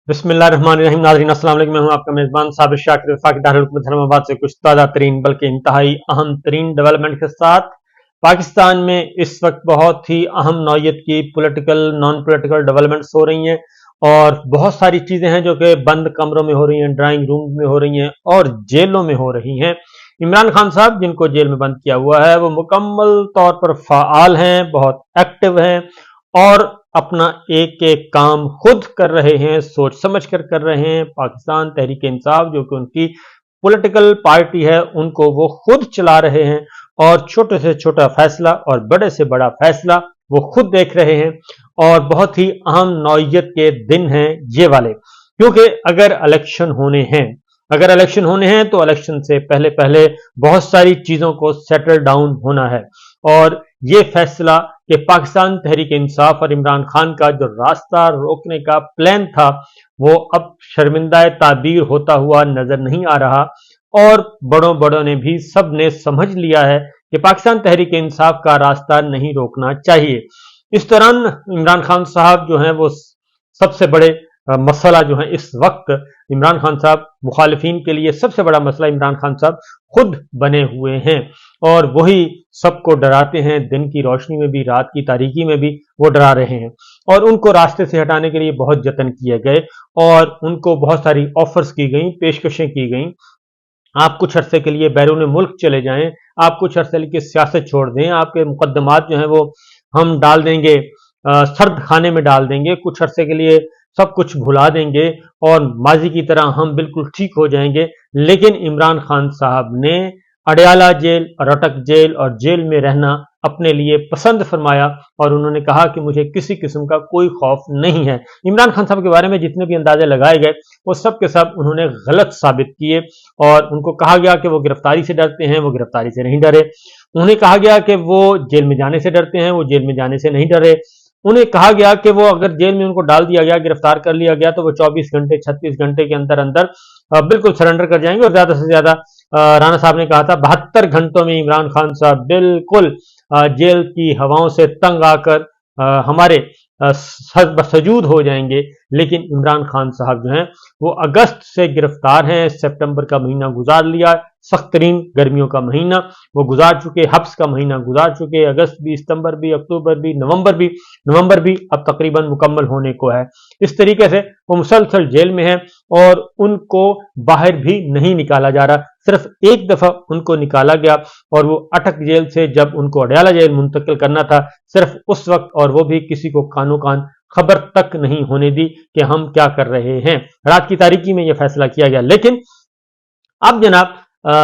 बिस्मिल्लाहिर्रहमानिर्रहीम। नाज़रीन अस्सलाम वालेकुम। मैं हूं आपका मेज़बान साबिर शाकिर वफाकी दारुल हुकूमत इस्लामाबाद से कुछ ताज़ा तरीन बल्कि इंतहाई अहम तरीन डेवलपमेंट के साथ। पाकिस्तान में इस वक्त बहुत ही अहम नौयत की पॉलिटिकल नॉन पॉलिटिकल डेवलपमेंट्स हो रही हैं और बहुत सारी चीज़ें हैं जो कि बंद कमरों में हो रही हैं, ड्राइंग रूम में हो रही हैं और जेलों में हो रही हैं। इमरान खान साहब जिनको जेल में बंद किया हुआ है वो मुकम्मल तौर पर फ़ाआल हैं, बहुत एक्टिव हैं और अपना एक एक काम खुद कर रहे हैं, सोच समझ कर रहे हैं। पाकिस्तान तहरीक इंसाफ जो कि उनकी पॉलिटिकल पार्टी है उनको वो खुद चला रहे हैं और छोटे से छोटा फैसला और बड़े से बड़ा फैसला वो खुद देख रहे हैं और बहुत ही अहम नौयत के दिन हैं ये वाले, क्योंकि अगर इलेक्शन होने हैं तो इलेक्शन से पहले पहले बहुत सारी चीजों को सेटल डाउन होना है और ये फैसला कि पाकिस्तान तहरीक इंसाफ और इमरान खान का जो रास्ता रोकने का प्लान था वो अब शर्मिंदा ताबीर होता हुआ नजर नहीं आ रहा और बड़ों ने भी सब ने समझ लिया है कि पाकिस्तान तहरीक इंसाफ का रास्ता नहीं रोकना चाहिए। इस दौरान इमरान खान साहब जो हैं वो सबसे बड़े मसला जो है इस वक्त इमरान खान साहब मुखालिफिन के लिए सबसे बड़ा मसला इमरान खान साहब खुद बने हुए हैं और वही सबको डराते हैं। दिन की रोशनी में भी, रात की तारीकी में भी वो डरा रहे हैं और उनको रास्ते से हटाने के लिए बहुत जतन किए गए और उनको बहुत सारी ऑफर्स की गई, पेशकशें की गई। आप कुछ अरसे के लिए बैरून मुल्क चले जाएं, आप कुछ अरसे के लिए सियासत छोड़ दें, आपके मुकदमात जो हैं वो हम डाल देंगे, सर्द खाने में डाल देंगे, कुछ अरसे के लिए सब कुछ भुला देंगे और माजी की तरह हम बिल्कुल ठीक हो जाएंगे। लेकिन इमरान खान साहब ने अडयाला जेल, रटक जेल और जेल में रहना अपने लिए पसंद फरमाया और उन्होंने कहा कि मुझे किसी किस्म का कोई खौफ नहीं है। इमरान खान साहब के बारे में जितने भी अंदाजे लगाए गए वो सब के सब उन्होंने गलत साबित किए और उनको कहा गया कि वो गिरफ्तारी से डरते हैं, वो गिरफ्तारी से नहीं डरे। उन्हें कहा गया कि वो जेल में जाने से डरते हैं, वो जेल में जाने से नहीं डरे। उन्हें कहा गया कि वो अगर जेल में उनको डाल दिया गया, गिरफ्तार कर लिया गया तो वो 24 घंटे 36 घंटे के अंदर अंदर बिल्कुल सरेंडर कर जाएंगे और ज्यादा से ज्यादा राणा साहब ने कहा था 72 घंटों में इमरान खान साहब बिल्कुल जेल की हवाओं से तंग आकर हमारे सजूद हो जाएंगे। लेकिन इमरान खान साहब जो हैं वो अगस्त से गिरफ्तार हैं, सितंबर का महीना गुजार लिया, सख्त तरीन गर्मियों का महीना वो गुजार चुके, हब्स का महीना गुजार चुके, अगस्त भी, सितंबर भी, अक्टूबर भी, नवंबर भी अब तकरीबन मुकम्मल होने को है। इस तरीके से वो मुसलसल जेल में है और उनको बाहर भी नहीं निकाला जा रहा। सिर्फ एक दफा उनको निकाला गया और वो अटक जेल से जब उनको अडयाला जेल मुंतकिल करना था सिर्फ उस वक्त, और वो भी किसी को कानो कान खबर तक नहीं होने दी कि हम क्या कर रहे हैं। रात की तारीकी में यह फैसला किया गया। लेकिन अब जनाब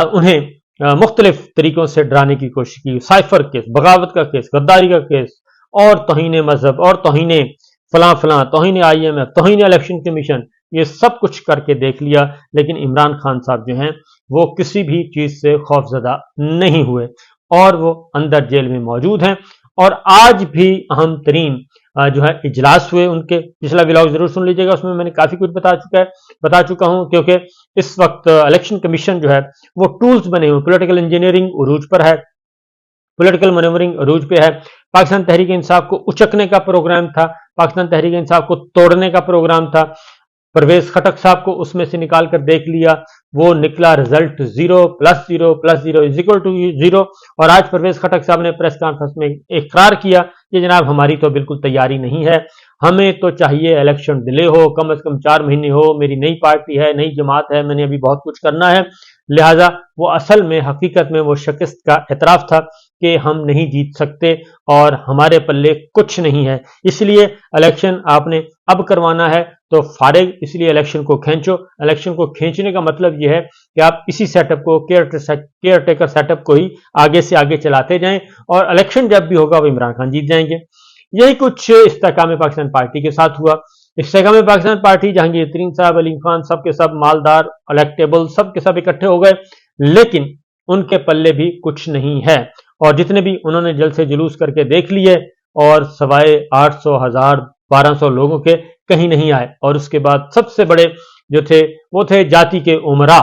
उन्हें मुख्तलिफ तरीकों से डराने की कोशिश की। साइफर केस, बगावत का केस, गद्दारी का केस और तौहीन मजहब और तौहीन फलां, तौहीन IMF, तौहीन इलेक्शन कमीशन, ये सब कुछ करके देख लिया। लेकिन इमरान खान साहब जो हैं वो किसी भी चीज से खौफजदा नहीं हुए और वो अंदर जेल में मौजूद हैं और आज भी अहम तरीन जो है इजलास हुए उनके। पिछला व्लॉग जरूर सुन लीजिएगा, उसमें मैंने काफी कुछ बता चुका हूं, क्योंकि इस वक्त इलेक्शन कमीशन जो है वो टूल्स बने हुए, पॉलिटिकल इंजीनियरिंग उरूज पर है, पॉलिटिकल मैनेवरिंग अरूज पे है। पाकिस्तान तहरीक इंसाफ को उचकने का प्रोग्राम था, पाकिस्तान तहरीक इंसाफ को तोड़ने का प्रोग्राम था। परवेज खटक साहब को उसमें से निकाल कर देख लिया, वो निकला रिजल्ट 0 + 0 + 0 = 0। और आज परवेज खटक साहब ने प्रेस कॉन्फ्रेंस में इकरार किया कि जनाब हमारी तो बिल्कुल तैयारी नहीं है, हमें तो चाहिए इलेक्शन डिले हो, कम से कम 4 महीने हो, मेरी नई पार्टी है, नई जमात है, मैंने अभी बहुत कुछ करना है। लिहाजा वो असल में हकीकत में वो शिकस्त का एतराफ था कि हम नहीं जीत सकते और हमारे पल्ले कुछ नहीं है, इसलिए इलेक्शन आपने अब करवाना है तो फारिग, इसलिए इलेक्शन को खींचो। इलेक्शन को खींचने का मतलब यह है कि आप इसी सेटअप को, केयर टेकर सेटअप को ही आगे से आगे चलाते जाएं और इलेक्शन जब भी होगा वो इमरान खान जीत जाएंगे। यही कुछ इस्तेकाम पाकिस्तान पार्टी के साथ हुआ। इस्तेकाम पाकिस्तान पार्टी, जहांगीर तरीन साहब, अलीम खान, सब के सब मालदार, इलेक्टेबल, सब के सब इकट्ठे हो गए, लेकिन उनके पल्ले भी कुछ नहीं है और जितने भी उन्होंने जल्द से जुलूस करके देख लिए और सवाए 800, 1000, 1200 लोगों के कहीं नहीं आए। और उसके बाद सबसे बड़े जो थे वो थे जाति के उमरा।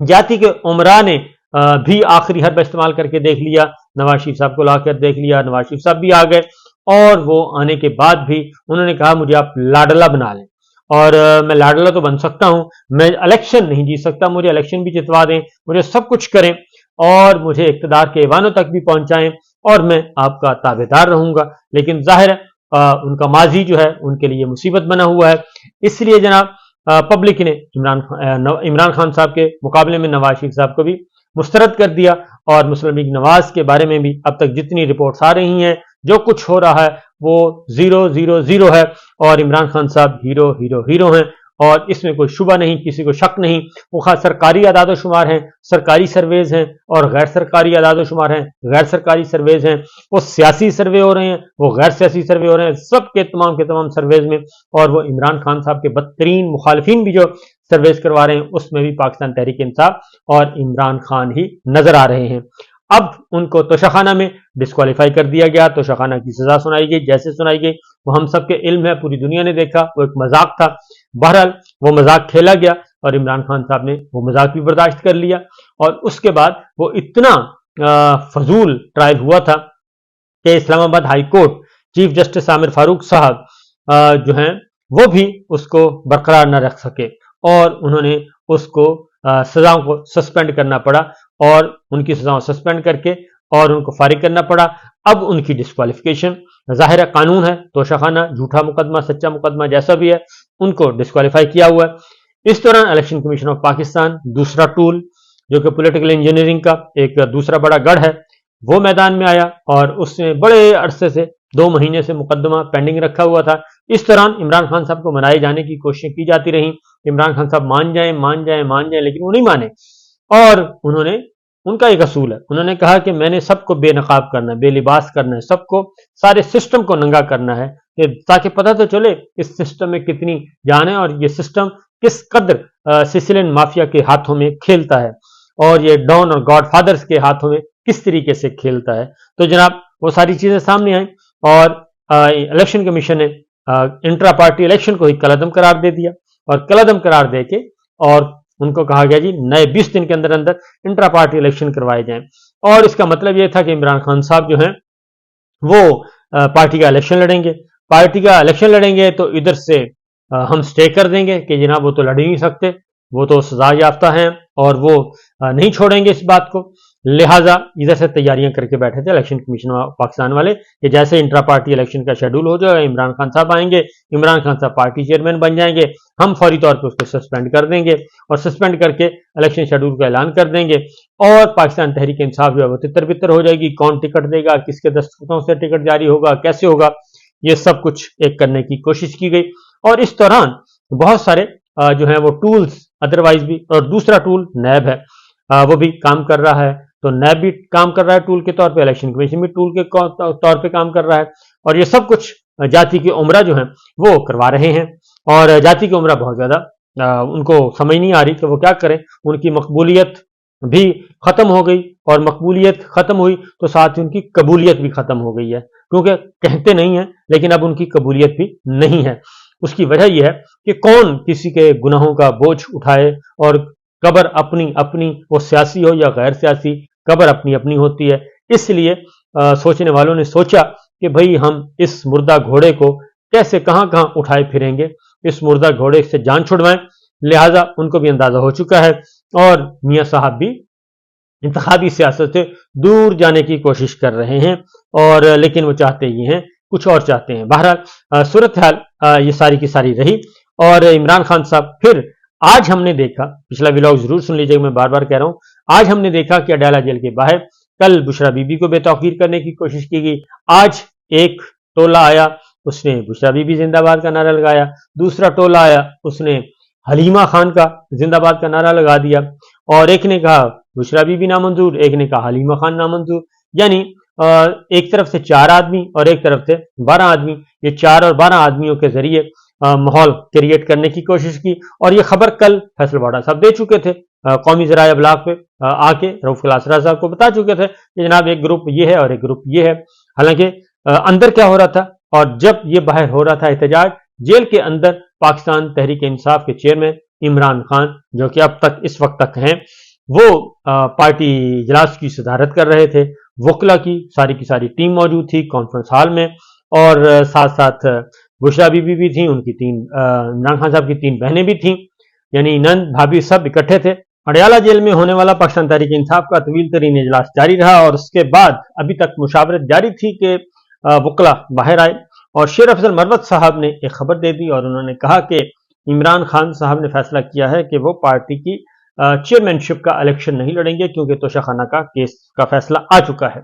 जाति के उमरा ने भी आखिरी हरबा इस्तेमाल करके देख लिया, नवाज शरीफ साहब को लाकर देख लिया, नवाज शरीफ साहब भी आ गए और वो आने के बाद भी उन्होंने कहा मुझे आप लाडला बना लें اور میں لاڈلا تو بن سکتا ہوں, میں الیکشن نہیں جیت سکتا, مجھے الیکشن بھی جتوا دیں, مجھے سب کچھ کریں اور مجھے اقتدار کے ایوانوں تک بھی پہنچائیں اور میں آپ کا تابعدار رہوں گا. لیکن ظاہر ہے ان کا ماضی جو ہے ان کے لیے مصیبت بنا ہوا ہے. اس لیے جناب پبلک نے عمران خان صاحب کے مقابلے میں نواز شریف صاحب کو بھی مسترد کر دیا, اور مسلم لیگ نواز کے بارے میں بھی اب تک جتنی رپورٹس آ رہی ہیں, جو کچھ ہو رہا ہے وہ 0-0-0 ہے, اور عمران خان صاحب ہیرو ہیرو ہیرو ہیں, اور اس میں کوئی شبہ نہیں, کسی کو شک نہیں. وہ خاص سرکاری اعداد و شمار ہیں, سرکاری سرویز ہیں, اور غیر سرکاری اعداد و شمار ہیں, غیر سرکاری سرویز ہیں, وہ سیاسی سروے ہو رہے ہیں, وہ غیر سیاسی سروے ہو رہے ہیں, سب کے تمام سرویز میں, اور وہ عمران خان صاحب کے بدترین مخالفین بھی جو سرویز کروا رہے ہیں اس میں بھی پاکستان تحریک انصاف اور عمران خان ہی نظر آ رہے ہیں. اب ان کو توشخانہ میں ڈسکوالیفائی کر دیا گیا, توشخانہ کی سزا سنائی گئی, جیسے سنائی گئی وہ ہم سب کے علم ہے, پوری دنیا نے دیکھا, وہ ایک مذاق تھا. بہرحال وہ مذاق کھیلا گیا اور عمران خان صاحب نے وہ مذاق بھی برداشت کر لیا, اور اس کے بعد وہ اتنا فضول ٹرائل ہوا تھا کہ اسلام آباد ہائی کورٹ چیف جسٹس عامر فاروق صاحب جو ہیں وہ بھی اس کو برقرار نہ رکھ سکے, اور انہوں نے اس کو سزاؤں کو سسپینڈ کرنا پڑا, اور ان کی سزاؤں سسپینڈ کر کے اور ان کو فارغ کرنا پڑا. اب ان کی ڈسکوالیفیکیشن, ظاہر ہے قانون ہے, توشخانہ, جھوٹا مقدمہ, سچا مقدمہ جیسا بھی ہے, ان کو ڈسکوالیفائی کیا ہوا ہے. اس دوران الیکشن کمیشن آف پاکستان, دوسرا ٹول جو کہ پولیٹیکل انجینئرنگ کا ایک دوسرا بڑا گڑھ ہے, وہ میدان میں آیا, اور اس نے بڑے عرصے سے 2 مہینے سے مقدمہ پینڈنگ رکھا ہوا تھا. اس دوران عمران خان صاحب کو منائے جانے کی کوششیں کی جاتی رہیں, عمران خان صاحب مان جائیں, لیکن وہ نہیں مانے, اور انہوں نے, ان کا ایک اصول ہے, انہوں نے کہا کہ میں نے سب کو بے نقاب کرنا ہے, بے لباس کرنا ہے, سب کو, سارے سسٹم کو ننگا کرنا ہے, تاکہ پتہ تو چلے اس سسٹم میں کتنی جان ہے, اور یہ سسٹم کس قدر سسلین مافیا کے ہاتھوں میں کھیلتا ہے, اور یہ ڈان اور گاڈ فادرز کے ہاتھوں میں کس طریقے سے کھیلتا ہے. تو جناب وہ ساری چیزیں سامنے آئیں, اور الیکشن کمیشن نے انٹرا پارٹی الیکشن کو ہی کالعدم قرار دے دیا, اور کالعدم قرار دے کے اور ان کو کہا گیا جی نئے 20 دن کے اندر انٹرا پارٹی الیکشن کروائے جائیں. اور اس کا مطلب یہ تھا کہ عمران خان صاحب جو ہیں وہ پارٹی کا الیکشن لڑیں گے, تو ادھر سے ہم سٹے کر دیں گے کہ جناب وہ تو لڑ ہی نہیں سکتے, وہ تو سزا یافتہ ہیں, اور وہ نہیں چھوڑیں گے اس بات کو. لہٰذا ادھر سے تیاریاں کر کے بیٹھے تھے الیکشن کمیشن پاکستان والے کہ جیسے انٹرا پارٹی الیکشن کا شیڈول ہو جائے, عمران خان صاحب آئیں گے, عمران خان صاحب پارٹی چیئرمین بن جائیں گے, ہم فوری طور پہ اس کو سسپینڈ کر دیں گے, اور سسپینڈ کر کے الیکشن شیڈول کا اعلان کر دیں گے, اور پاکستان تحریک انصاف جو ہے وہ تتر بتر ہو جائے گی, کون ٹکٹ دے گا, کس کے دستخطوں سے ٹکٹ جاری ہوگا, کیسے ہوگا, یہ سب کچھ ایک کرنے کی کوشش کی گئی. اور اس دوران بہت سارے جو ہیں وہ ٹولز ادروائز بھی, اور دوسرا ٹول نیب ہے وہ بھی کام کر رہا ہے, تو نیب بھی کام کر رہا ہے ٹول کے طور پہ, الیکشن کمیشن بھی ٹول کے طور پہ کام کر رہا ہے, اور یہ سب کچھ جاتی کے عمرہ جو ہیں وہ کروا رہے ہیں. اور جاتی کے عمرہ بہت زیادہ ان کو سمجھ نہیں آ رہی کہ وہ کیا کریں, ان کی مقبولیت بھی ختم ہو گئی, اور مقبولیت ختم ہوئی تو ساتھ ہی ان کی قبولیت بھی ختم ہو گئی ہے, کیونکہ کہتے نہیں ہیں لیکن اب ان کی قبولیت بھی نہیں ہے. اس کی وجہ یہ ہے کہ کون کسی کے گناہوں کا بوجھ اٹھائے, اور قبر اپنی اپنی, وہ سیاسی ہو یا غیر سیاسی, قبر اپنی اپنی ہوتی ہے. اس لیے سوچنے والوں نے سوچا کہ بھئی ہم اس مردہ گھوڑے کو کیسے کہاں اٹھائے پھریں گے, اس مردہ گھوڑے سے جان چھڑوائیں. لہٰذا ان کو بھی اندازہ ہو چکا ہے, اور میاں صاحب بھی انتخابی سیاست سے دور جانے کی کوشش کر رہے ہیں, اور لیکن وہ چاہتے یہ ہیں, کچھ اور چاہتے ہیں. بہرحال صورتحال یہ ساری کی ساری رہی. اور عمران خان صاحب پھر آج ہم نے دیکھا, پچھلا ولاگ ضرور سن لیجیے, میں بار بار کہہ رہا ہوں, آج ہم نے دیکھا کہ اڈیالہ جیل کے باہر کل بشرا بی بی کو بے توقیر کرنے کی کوشش کی گئی. آج ایک ٹولہ آیا, اس نے بشرا بی بی زندہ باد کا نعرہ لگایا, دوسرا ٹولہ آیا, اس نے حلیمہ خان کا زندہ باد کا نعرہ لگا دیا, اور ایک نے کہا بشرا بی بی نامنظور, ایک نے کہا حلیمہ خان نامنظور. یعنی ایک طرف سے 4 آدمی اور ایک طرف سے 12 آدمی, یہ 4 اور 12 آدمیوں کے ذریعے ماحول کریٹ کرنے کی کوشش کی. اور یہ خبر کل فیصل واڈا صاحب دے چکے تھے, قومی ذرائع ابلاغ پہ آ کے رؤف الاسرا صاحب کو بتا چکے تھے کہ جناب ایک گروپ یہ ہے اور ایک گروپ یہ ہے. حالانکہ اندر کیا ہو رہا تھا, اور جب یہ باہر ہو رہا تھا احتجاج, جیل کے اندر پاکستان تحریک انصاف کے چیئرمین عمران خان جو کہ اب تک اس وقت تک ہیں, وہ پارٹی اجلاس کی صدارت کر رہے تھے. وکلا کی ساری ٹیم موجود تھی کانفرنس ہال میں, اور ساتھ ساتھ बुशरा बीबी भी थी, उनकी इमरान खान साहब की 3 बहनें भी थीं, यानी नंद भाभी सब इकट्ठे थे। अडयाला जेल में होने वाला पाकिस्तान तहरीक इंसाफ का तवील तरीन इजलास जारी रहा और उसके बाद अभी तक मुशावरत जारी थी कि वकला बाहर आए और शेर अफजल मरवत साहब ने एक खबर दे दी और उन्होंने कहा कि इमरान खान साहब ने फैसला किया है कि वो पार्टी की चेयरमैनशिप का इलेक्शन नहीं लड़ेंगे क्योंकि तोशाखाना का केस का फैसला आ चुका है।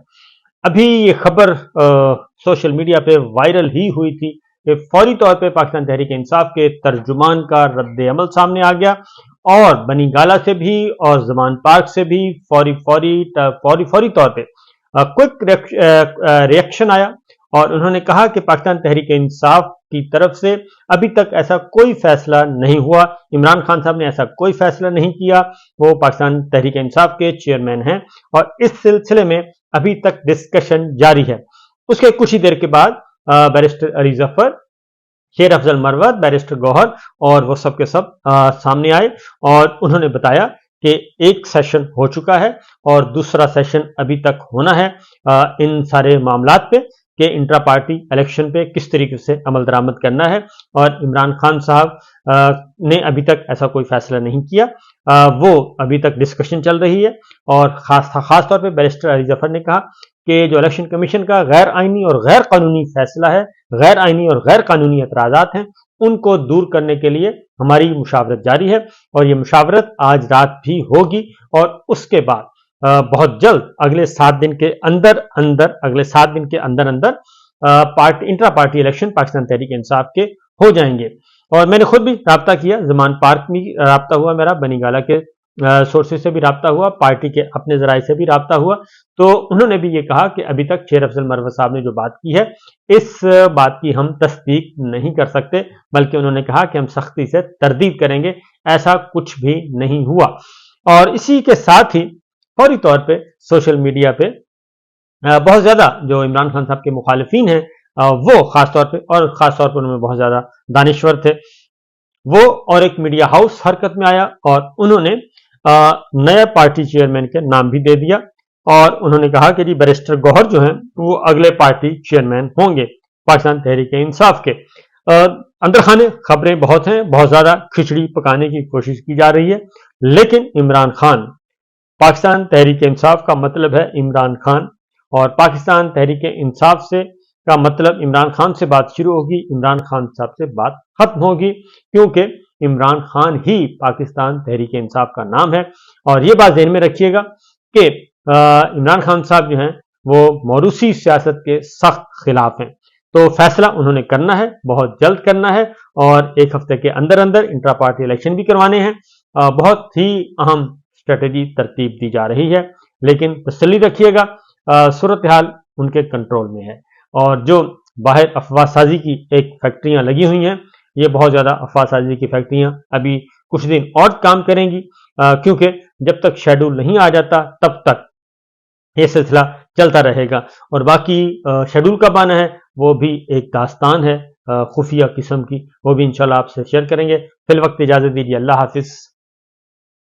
अभी ये खबर सोशल मीडिया पे वायरल ही हुई थी कि फौरी तौर पे पाकिस्तान तहरीक इंसाफ के तर्जुमान का रद्द अमल सामने आ गया और बनी गाला से भी और जमान पार्क से भी फौरी तौर पे क्विक रिएक्शन आया और उन्होंने कहा कि पाकिस्तान तहरीक इंसाफ की तरफ से अभी तक ऐसा कोई फैसला नहीं हुआ, इमरान खान साहब ने ऐसा कोई फैसला नहीं किया, वो पाकिस्तान तहरीक इंसाफ के चेयरमैन हैं और इस सिलसिले में अभी तक डिस्कशन जारी है। उसके कुछ ही देर के बाद बैरिस्टर अली जफर, शेर अफजल मरवत, बैरिस्टर गौहर और वो सब के सब सामने आए और उन्होंने बताया कि एक सेशन हो चुका है और दूसरा सेशन अभी तक होना है इन सारे मामलात पे कि इंट्रा पार्टी इलेक्शन पे किस तरीके से अमल दरामद करना है और इमरान खान साहब ने अभी तक ऐसा कोई फैसला नहीं किया, वो अभी तक डिस्कशन चल रही है और खास तौर पे बैरिस्टर अली जफर ने कहा कि जो इलेक्शन कमीशन का गैर आइनी और गैर कानूनी फैसला है, गैर आइनी और गैर कानूनी एतराज़ात हैं, उनको दूर करने के लिए हमारी मुशावरत जारी है और ये मुशावरत आज रात भी होगी और उसके बाद बहुत जल्द अगले 7 दिन के अंदर अंदर intra party election Pakistan Tehreek Insaf के हो जाएंगे। और मैंने खुद भी राब्ता किया, जमान पार्क में राब्ता हुआ मेरा, बनी गाला के सोर्सेज से भी राब्ता हुआ, पार्टी के अपने जराये से भी राब्ता हुआ, तो उन्होंने भी ये कहा कि अभी तक शेर अफजल मरवत साहब ने जो बात की है इस बात की हम तस्दीक नहीं कर सकते, बल्कि उन्होंने कहा कि हम सख्ती से तरदीद करेंगे, ऐसा कुछ भी नहीं हुआ। और इसी के साथ ही फौरी तौर पे सोशल मीडिया पे बहुत ज्यादा जो इमरान खान साहब के मुखालिफिन हैं वो खास तौर पर उनमें बहुत ज्यादा दानिश्वर थे, वो और एक मीडिया हाउस हरकत में आया और उन्होंने नया पार्टी चेयरमैन के नाम भी दे दिया और उन्होंने कहा कि जी बैरिस्टर गौहर जो हैं वो अगले पार्टी चेयरमैन होंगे पाकिस्तान तहरीक इंसाफ के। अंदर खाने खबरें बहुत हैं, बहुत ज्यादा खिचड़ी पकाने की कोशिश की जा रही है, लेकिन इमरान खान, पाकिस्तान तहरीक इंसाफ का मतलब है इमरान खान और पाकिस्तान तहरीक इंसाफ से का मतलब इमरान खान से बात शुरू होगी, इमरान खान साहब से बात खत्म होगी, क्योंकि इमरान खान ही पाकिस्तान तहरीक इंसाफ का नाम है। और ये बात ध्यान में रखिएगा कि इमरान खान साहब जो हैं वो मौरूसी सियासत के सख्त खिलाफ हैं, तो फैसला उन्होंने करना है, बहुत जल्द करना है और एक हफ्ते के अंदर अंदर इंट्रा पार्टी इलेक्शन भी करवाने हैं। बहुत ही अहम स्ट्रेटेजी तरतीब दी जा रही है, लेकिन तसल्ली रखिएगा सूरत हाल उनके कंट्रोल में है और जो बाहर अफवाहसाजी की एक फैक्ट्रियां लगी हुई हैं, ये बहुत ज्यादा अफवाहसाजी की फैक्ट्रियां अभी कुछ दिन और काम करेंगी, क्योंकि जब तक शेड्यूल नहीं आ जाता तब तक ये सिलसिला चलता रहेगा और बाकी शेड्यूल कब आना है वो भी एक दास्तान है खुफिया किस्म की, वो भी इंशाल्लाह आपसे शेयर करेंगे। फिल वक्त इजाजत दीजिए, अल्लाह हाफिज।